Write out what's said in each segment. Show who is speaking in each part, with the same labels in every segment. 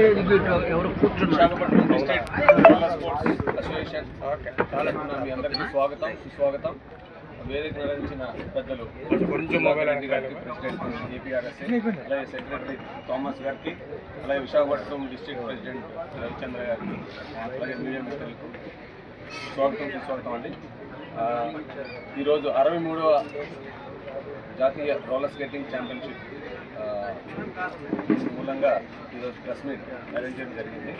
Speaker 1: Visakhapatnam district sports association మీ అందరికీ స్వాగతం సుస్వాగతం. వేదిక నిర్వహించిన పెద్దలు రెడ్డి గారికి ప్రెసిడెంట్ ఏపీఆర్ఎస్ఏ, అలాగే సెక్రటరీ థామస్ గారికి, అలాగే విశాఖపట్నం డిస్ట్రిక్ట్ ప్రెసిడెంట్ రవిచంద్ర గారికి, అలాగే మీడియా మిత్రులకు స్వాగతం సుస్వాగతం అండి. ఈరోజు 63వ జాతీయ రోలర్ స్కేటింగ్ ఛాంపియన్షిప్ మూలంగా ఈరోజు ప్రెస్ మీట్ అరేంజ్ చేయడం జరిగింది.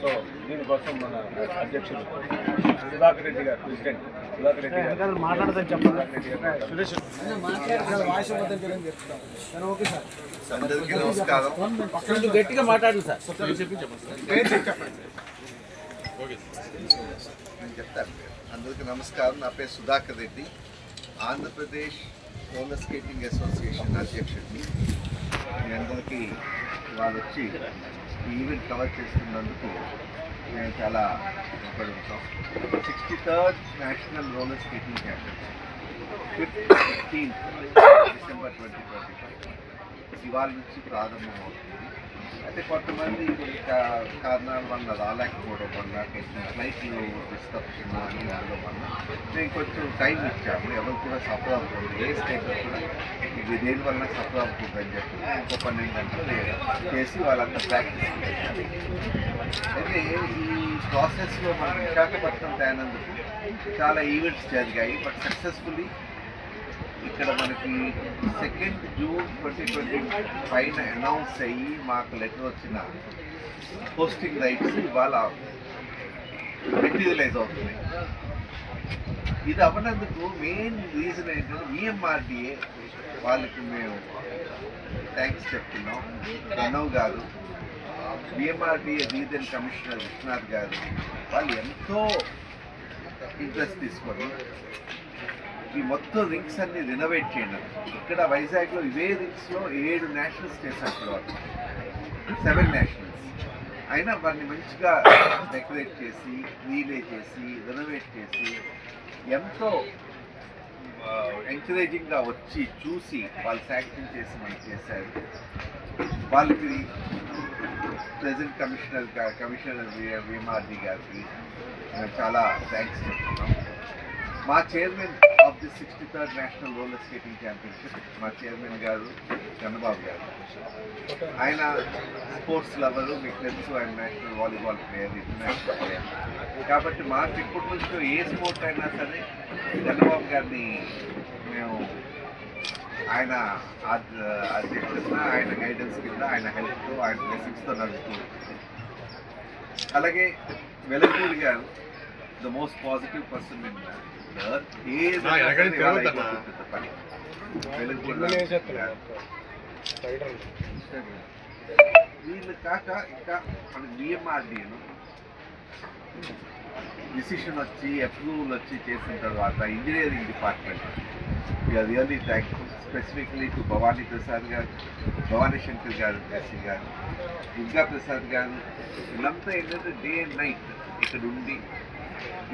Speaker 1: సో దీనికోసం మన అధ్యక్షులు సుధాకర్ రెడ్డి గారు, ప్రెసిడెంట్ సుధాకర్ రెడ్డి గారు
Speaker 2: అందరికీ నమస్కారం.
Speaker 1: గట్టిగా మాట్లాడాలి సార్.
Speaker 2: నేను చెప్తాను. అందరికీ నమస్కారం. నా పేరు Sudhakar Reddy, Andhra Pradesh roller skating association అధ్యక్షుడిని. మీ అందరికీ వాళ్ళు వచ్చి ఈవెంట్ కవర్ చేస్తున్నందుకు మేము చాలా రుణపడి ఉంటాం. 63rd national roller skating championship 15th December 2025 ఇవాళ నుంచి ప్రారంభమవుతుంది. అయితే కొంతమంది కారణాల వల్ల రాలేకపోవడం వల్ల, కొంచెం ఫ్లైట్లు డిస్టర్బ్షన్ అని ఉండడం వల్ల మేము కొంచెం టైం ఇచ్చాము. ఎవరు కూడా సఫర్ అవ్వకూడదు, ఏ స్టేట్ కూడా ఇది దేనివల్ల సఫర్ అవ్వకూడదు అని చెప్పి ఇంకో 12 గంటలు చేసి వాళ్ళంతా ప్రాక్టీస్ చేశారు. అయితే ఈ ప్రాసెస్లో మన విశాఖపట్నం తేనందుకు చాలా ఈవెంట్స్ జరిగాయి. బట్ సక్సెస్ఫుల్లీ ఇక్కడ మనకి 2nd జూన్ 2025 అనౌన్స్ అయ్యి మాకు లెటర్ వచ్చిన పోస్టింగ్ రైట్స్ ఇవాళ మెటీరియలైజ్ అవుతున్నాయి. ఇది అవ్వనందుకు మెయిన్ రీజన్ ఏంటంటే విఎంఆర్డిఏ వాళ్ళకి మేము థ్యాంక్స్ చెప్తున్నాం. ప్రణవ్ గారు, విఎంఆర్డిఏ రీజనల్ కమిషనర్ విశ్వనాథ్ గారు, వాళ్ళు ఎంతో ఇంట్రెస్ట్ తీసుకొని ఈ మొత్తం రింగ్స్ అన్ని రినోవేట్ చేయడం. ఇక్కడ వైజాగ్లో ఇవే రింగ్స్లో 7 నేషనల్స్ చేశారు తర్వాత, 7 నేషనల్స్ అయినా వారిని మంచిగా డెకరేట్ చేసి, రీలే చేసి, రినోవేట్ చేసి ఎంతో ఎంకరేజింగ్గా వచ్చి చూసి వాళ్ళు శాంక్షన్ చేసి మనకి చేశారు. వాళ్ళకి ప్రెసిడెంట్ కమిషనర్ విఎంఆర్డి గారికి చాలా థ్యాంక్స్ చెప్తున్నాం. మా chairman of the 63rd national roller skating championship మా చైర్మన్ గారు చంద్రబాబు గారు. ఆయన స్పోర్ట్స్ లవరు, మీకు తెలుసు, ఆయన national volleyball player, international player. కాబట్టి మాకు ఇప్పటి నుంచి ఏ స్పోర్ట్ అయినా సరే చంద్రబాబు గారిని మేము ఆయన అధ్యక్షత, ఆయన గైడెన్స్ కింద, ఆయన హెల్ప్తో, ఆయన బ్లెస్సింగ్స్తో నడుస్తూ. అలాగే వెలగపూడి గారు, the most positive person in వీళ్ళు కాక ఇంకా మన విఎంఆర్డీను డిసిషన్ వచ్చి, అప్రూవల్ వచ్చి చేసిన తర్వాత engineering department we are really thankful. Specifically to Bhavani Prasad garu, Bhavani Shankar గారు, ఎస్సీ గారు, దుర్గా ప్రసాద్ గారు, వీళ్ళంతా ఏంటంటే డే అండ్ నైట్ ఇక్కడ ఉండి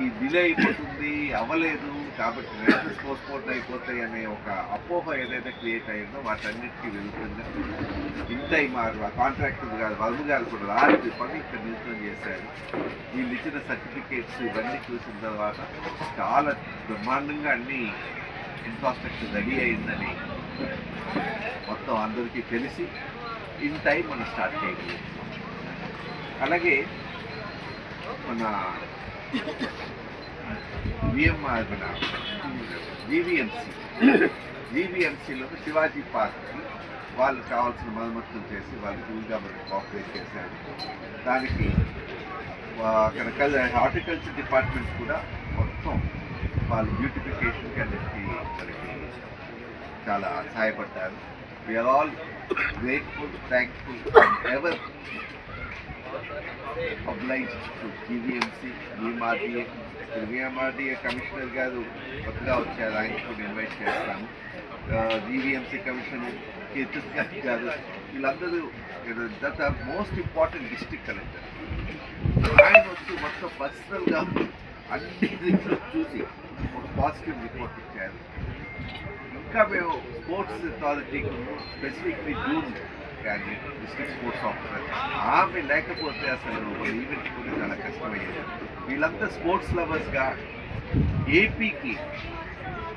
Speaker 2: ఈ డిలే అయిపోతుంది, అవ్వలేదు కాబట్టి రేసెస్ పోస్ట్పోర్ట్ అయిపోతాయి అనే ఒక అపోహ ఏదైతే క్రియేట్ అయ్యిందో వాటన్నిటికీ వెళ్తుందా ఇన్ టైం కాంట్రాక్టర్ గారు, వర్మ గారు కూడా రాత్రి పని ఇక్కడ నిల్చొని చేశారు. వీళ్ళు ఇచ్చిన సర్టిఫికేట్స్ ఇవన్నీ చూసిన తర్వాత చాలా బ్రహ్మాండంగా అన్ని ఇన్ఫ్రాస్ట్రక్చర్ రెడీ అయిందని మొత్తం అందరికీ తెలిసి ఇన్ టైం మనం స్టార్ట్ చేయగలుగుతాం. అలాగే మన జీవీఎంసీలో శివాజీ పార్క్కి వాళ్ళు కావాల్సిన మరమ్మతులు చేసి వాళ్ళు ఫుల్గా మనకి కోఆపరేట్ చేశారు. దానికి అక్కడ హార్టికల్చర్ డిపార్ట్మెంట్ కూడా మొత్తం వాళ్ళు బ్యూటిఫికేషన్కి అన్నిటికీ మనకి చాలా సహాయపడ్డారు. We are all grateful, thankful, ever obliged to GVMC, VMRDA commissioner గారు కొత్తగా వచ్చారు, ఆయన కూడా ఇన్వైట్ చేస్తాను. జీవీఎంసీ కమిషనర్ కీర్తి గారు, వీళ్ళందరూ that are most important district collector. ఆయన వచ్చి మొత్తం పర్సనల్గా అన్ని చూసి ఒక పాజిటివ్ రిపోర్ట్ ఇచ్చారు. ఇంకా మేము స్పోర్ట్స్ అథారిటీకి specifically June candidate, district sports officer. ఆమె లేకపోతే అసలు ఒక ఈవెంట్ కూడా చాలా కష్టమయ్యేది. వీళ్ళంతా స్పోర్ట్స్ లవర్స్గా ఏపీకి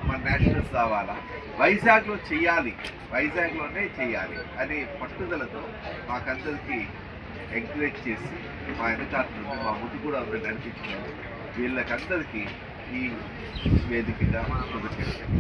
Speaker 2: మన నేషనల్స్ రావాలా, వైజాగ్లో చేయాలి, వైజాగ్లోనే చేయాలి అనే పట్టుదలతో మాకందరికీ ఎంకరేజ్ చేసి మా వెనకాల నుండి మా ముందు కూడా అందరూ నడిపించినారు. వీళ్ళకందరికీ ఈ వేదికగా కృతజ్ఞతలు.